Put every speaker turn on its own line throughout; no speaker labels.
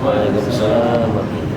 Waalaikumsalam warahmatullahi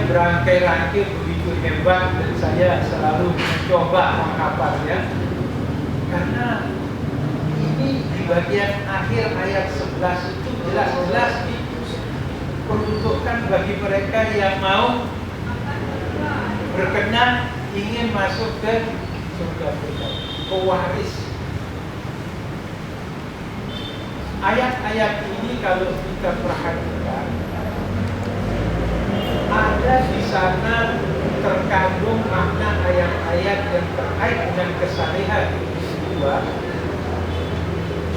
berangkai-rangkai begitu hebat dan saya selalu mencoba menghafalnya karena ini di bagian akhir ayat 11 itu jelas-jelas diperuntukkan bagi mereka yang mau berkenan ingin masuk ke surga Firdaus, pewaris. Ayat-ayat ini kalau kita perhatikan ada di sana terkandung makna ayat-ayat yang terkait dengan kesalehan individual,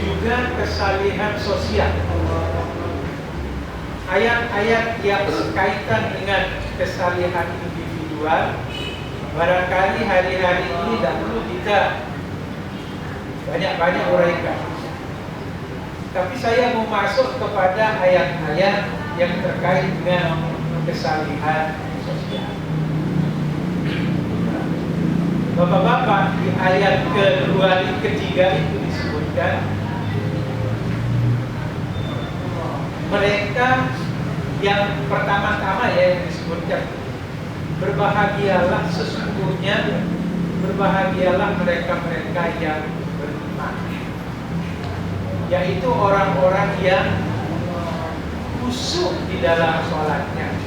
juga kesalehan sosial. Ayat-ayat yang berkaitan dengan kesalehan individual barangkali hari-hari ini tidak perlu kita banyak-banyak uraikan. Tapi saya mau masuk kepada ayat-ayat yang terkait dengan kesalehan sosial. Bapak-bapak, di ayat ketiga itu disebutkan mereka yang pertama-tama yang disebutkan, berbahagialah sesungguhnya, berbahagialah mereka-mereka yang beriman, yaitu orang-orang yang khusyuk di dalam sholatnya,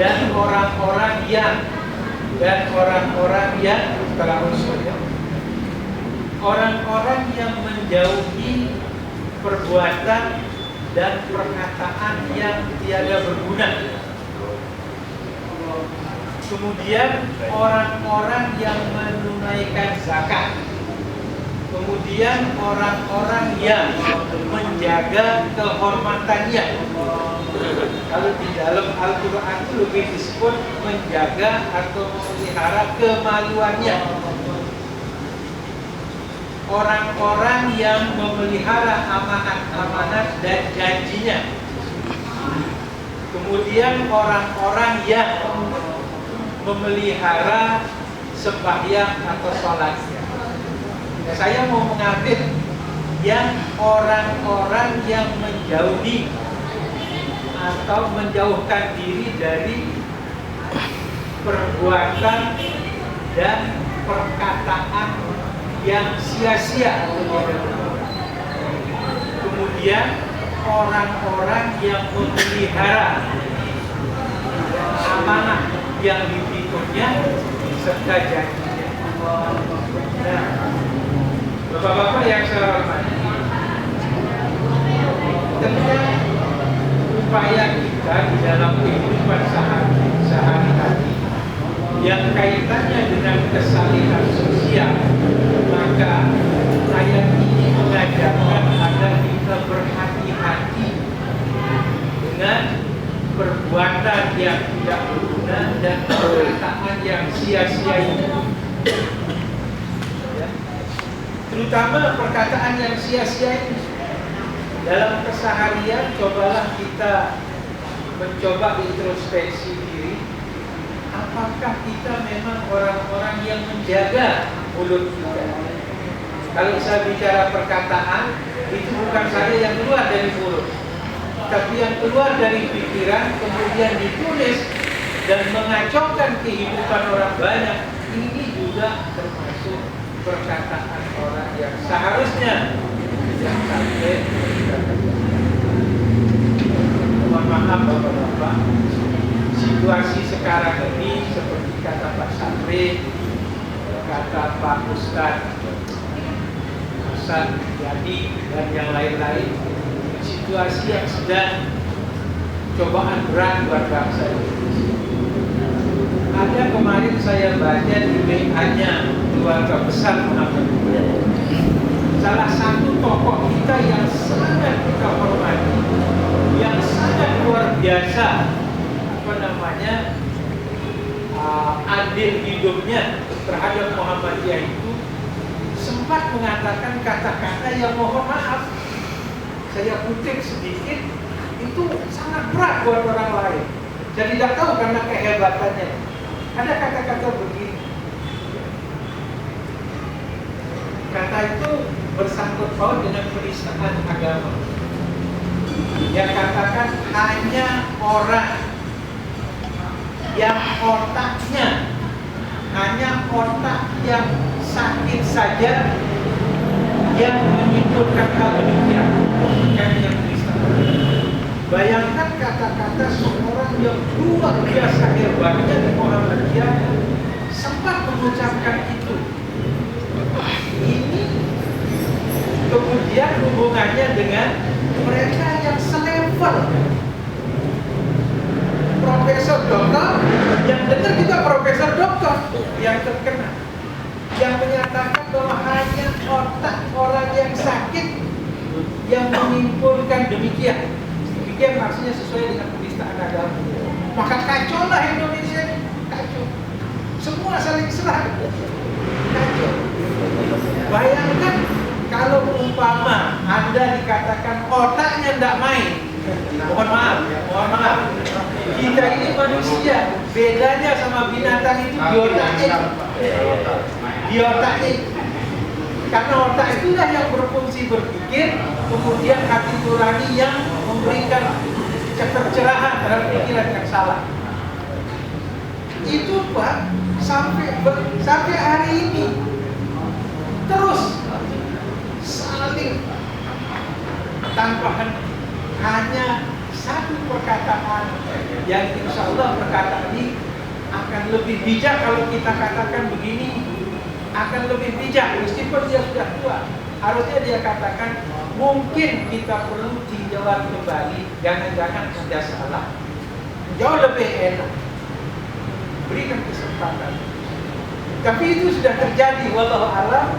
dan orang-orang yang setelah khusyuk ya, orang-orang yang menjauhi perbuatan dan perkataan yang tiada berguna. kemudian orang-orang yang menunaikan zakat, kemudian orang-orang yang menjaga kehormatannya. Kalau di dalam Al-Quran itu lebih disebut menjaga atau memelihara kemaluannya. Orang-orang yang memelihara amanat-amanat dan janjinya. Kemudian orang-orang yang memelihara sembahyang atau sholatnya. Saya mau mengambil yang orang-orang yang menjauhi atau menjauhkan diri dari perbuatan dan perkataan yang sia-sia. Kemudian orang-orang yang memelihara amanah yang dipikirnya serta janjinya. Nah, Bapak-bapak yang saya hormati, tentang upaya kita di dalam kehidupan sehari-hari yang kaitannya dengan kesalinan sosial, maka ayat ini mengajarkan agar kita berhati-hati dengan perbuatan yang tidak berguna dan perkataan yang sia-sia itu. Terutama perkataan yang sia-sia ini. Dalam keseharian, cobalah kita mencoba introspeksi diri. Apakah kita memang orang-orang yang menjaga mulut kita? Kalau saya bicara perkataan, itu bukan saja yang keluar dari mulut, tapi yang keluar dari pikiran, kemudian ditulis dan mengacaukan kehidupan orang banyak. Ini juga termasuk perkataan orang yang seharusnya tidak sampai dikatakan. Mohon maaf Bapak-bapak, situasi sekarang ini seperti kata Pak Sapri, kata Pak Ustadz Hasan Jadi dan yang lain-lain, situasi yang sedang cobaan berat buat bangsa Indonesia. Ada kemarin saya baca di WA-nya keluarga besar Muhammadiyah, salah satu tokoh kita yang sangat kita hormati, yang sangat luar biasa, adil hidupnya terhadap Muhammadiyah itu, sempat mengatakan kata-kata yang mohon maaf, saya kutip sedikit, itu sangat berat buat orang lain. Jadi tidak tahu karena kehebatannya. Ada kata-kata begini. Kata itu bersangkut paut dengan penistaan agama. Dia katakan hanya orang yang otaknya, hanya otak yang sakit saja yang menyimpulkan hal demikian. Yang penistaan. Bayangkan kata-kata seorang yang luar biasa hebatnya di Muhammadiyah sempat mengucapkan itu. Ini kemudian hubungannya dengan mereka yang selevel, profesor doktor, yang dengar juga profesor doktor yang terkenal, yang menyatakan bahwa hanya otak orang yang sakit yang menyimpulkan demikian. Demikian maksudnya sesuai dengan penistaan agama. Maka kacau lah Indonesia ini, kacau. Semua saling serang, kacau. Bayangkan kalau umpama Anda dikatakan otaknya tidak main. Mohon maaf, mohon maaf. Kita ini manusia, bedanya sama binatang itu di otaknya. Di otaknya. Karena otak itulah yang berfungsi berpikir, kemudian hati nurani yang memberikan pencerahan terhadap pikiran yang salah. Itu Pak, sampai hari ini terus saling tanpa henti. Hanya satu perkataan yang insya Allah perkataan ini akan lebih bijak kalau kita katakan begini. Akan lebih bijak meskipun dia sudah tua. Harusnya dia katakan mungkin kita perlu tinjauan kembali, jangan-jangan sudah salah. Jauh lebih enak. Berikan kesempatan. Tapi itu sudah terjadi, wallahu alam.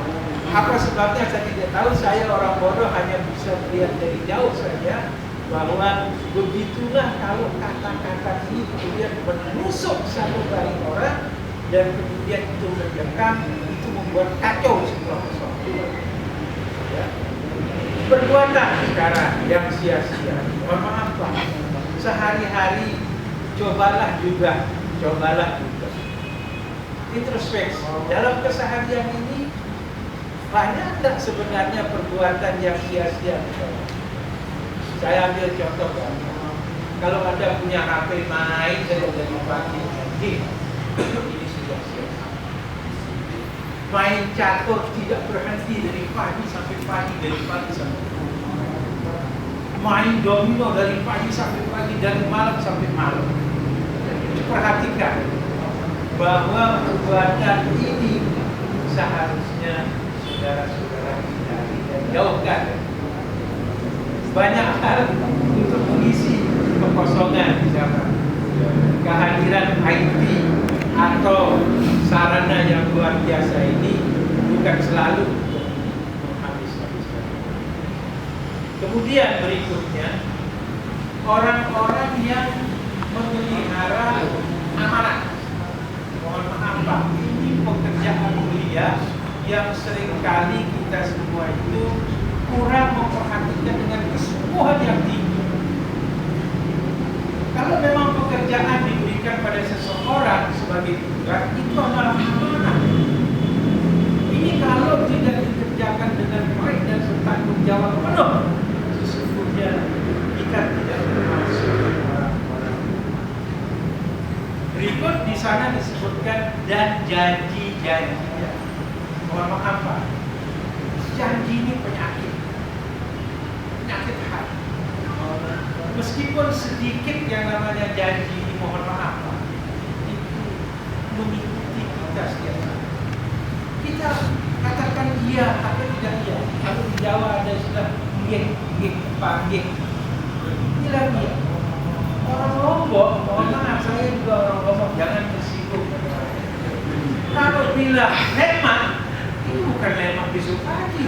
Apa sebabnya saya tidak tahu. Saya orang bodoh hanya bisa melihat dari jauh saja bahwa begitulah kalau kata-kata ini kemudian menusuk satu dari orang dan kemudian itu mendekat, itu membuat kacau semua sesuatu. Ya. Perbuatan sekarang yang sia-sia, mohon maaf Pak, sehari-hari cobalah juga introspeksi dalam keseharian ini. Banyak tak sebenarnya perbuatan yang sia-sia? Saya ambil contoh kan, kalau Anda punya HP main dari pagi, ini sudah sia-sia. Main catur tidak berhenti dari pagi sampai pagi, dari pagi sampai malam. Main domino dari pagi sampai pagi, dari malam sampai malam. Perhatikan bahwa perbuatan ini seharusnya saudara-saudara hindari dan jauhkan. Banyak hal untuk mengisi kekosongan, misalkan kehadiran IT atau sarana yang luar biasa ini bukan selalu untuk menghabis-habiskan. Kemudian berikutnya, orang-orang yang memelihara amanah. Mohon maaf Pak, ini pekerjaan mulia yang seringkali kita semua itu kurang memperhatikan dengan kesungguhan yang tinggi. Kalau memang pekerjaan diberikan pada seseorang sebagai tugas, itu adalah amanah. Ini kalau tidak dikerjakan dengan baik dan bertanggung jawab penuh, sesungguhnya kita tidak termasuk orang-orang. Berikut di sana disebutkan dan janji-janjinya. Mohon maaf Pak, janji ini penyakit hati. Meskipun sedikit yang namanya janji ini, mohon maaf Pak, itu mengikuti kita setiap hari. Kita katakan iya atau tidak iya. Kalau di Jawa ada istilah panggil. Bilang iya. Orang Lombok, mohon maaf, saya juga orang Lombok, jangan tersinggung. Kalau bilang hemat, itu bukan lemak besok pagi.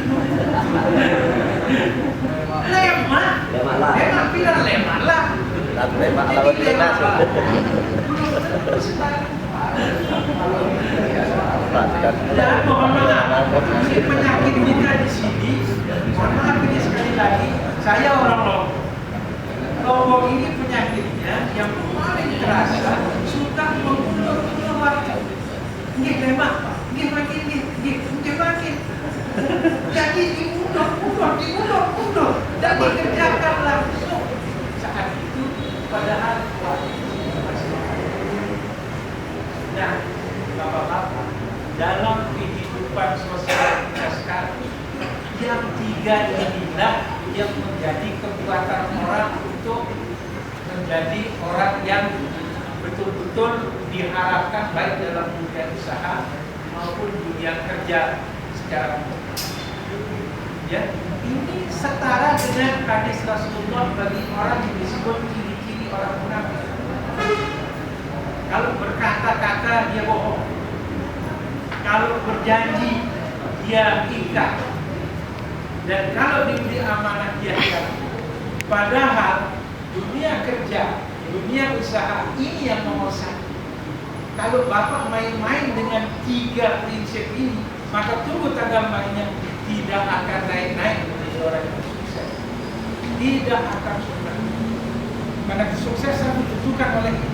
Lemak bilang lemak lah.
Lemak lawan lemak.
Dan mohon maaf, ini penyakit kita di sini. Mohon maaf ini sekali lagi, saya orang Lombok. Lombok ini penyakitnya yang paling terasa suka mengulur-ulur waktu. Ini lemak, ini makin. Jadi diulur dan dikerjakan langsung saat itu, padahal nah, Bapak-bapak, dalam kehidupan sosial kita sekarang, yang tiga inilah yang menjadi kekuatan orang untuk menjadi orang yang betul-betul diharapkan baik dalam dunia usaha maupun dunia kerja secara umum. Ya, ini setara dengan hadis Rasulullah bagi orang yang disebut ciri-ciri orang munafik. Kalau berkata-kata dia bohong, kalau berjanji dia ingkar, dan kalau diberi amanah dia ingkar. Padahal dunia kerja, dunia usaha ini yang nomor satu. Kalau Bapak main-main dengan tiga prinsip ini, maka tunggu tanggal mainnya tidak akan naik-naik menjadi orang yang sukses. Tidak akan pernah. Karena kesuksesan ditentukan oleh ini.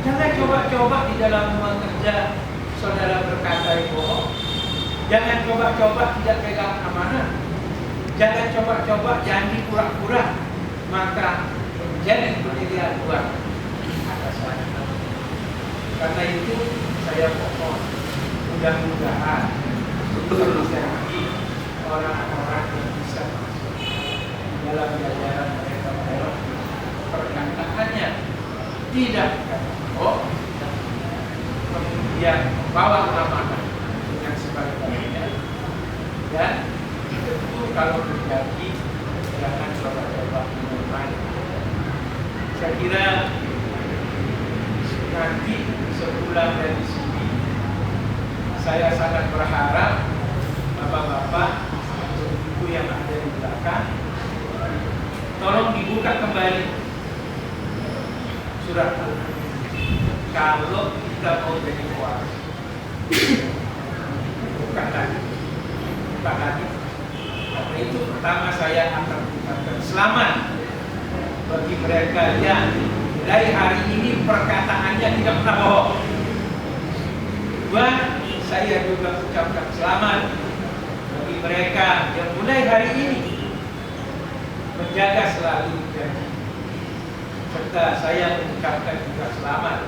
Jangan coba-coba di dalam bekerja saudara berkata yang bohong. Jangan coba-coba tidak pegang amanah. Jangan coba-coba janji pura-pura. Maka menjadi pilihan buat atas saya. Karena itu saya mohon, mudah-mudahan terjadi orang-orang yang bisa masuk dalam jajaran mereka perkataannya tidak bohong, kemudian membawa amanah dengan sebaik-baiknya, dan tentu kalau terjadi jangan coba-coba main. Saya kira nanti sepulang dari sini, saya sangat berharap bapak-bapak atau ibu yang ada di belakang, tolong dibuka kembali surat Al-Quran. Kalau kita mau jadi kuat, bukan lagi. Karena itu pertama saya akan mengucapkan selamat bagi mereka yang mulai hari ini perkataannya tidak pernah bohong. Kedua, saya juga ucapkan selamat bagi mereka yang mulai hari ini menjaga selalu janji. Serta saya mengucapkan juga selamat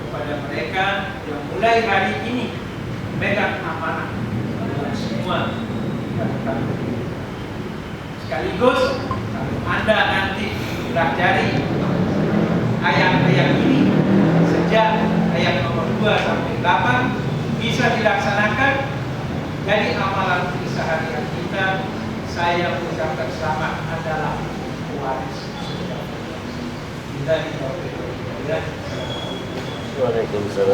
kepada mereka yang mulai hari ini memegang amanah semua. Sekaligus kalau Anda nanti pelajari ayat-ayat ini sejak ayat nomor 2 sampai 8 bisa dilaksanakan jadi amalan keseharian kita. Saya mengucapkan selamat adalah waris surga. Kita di bawah.
Waalaikumsalam.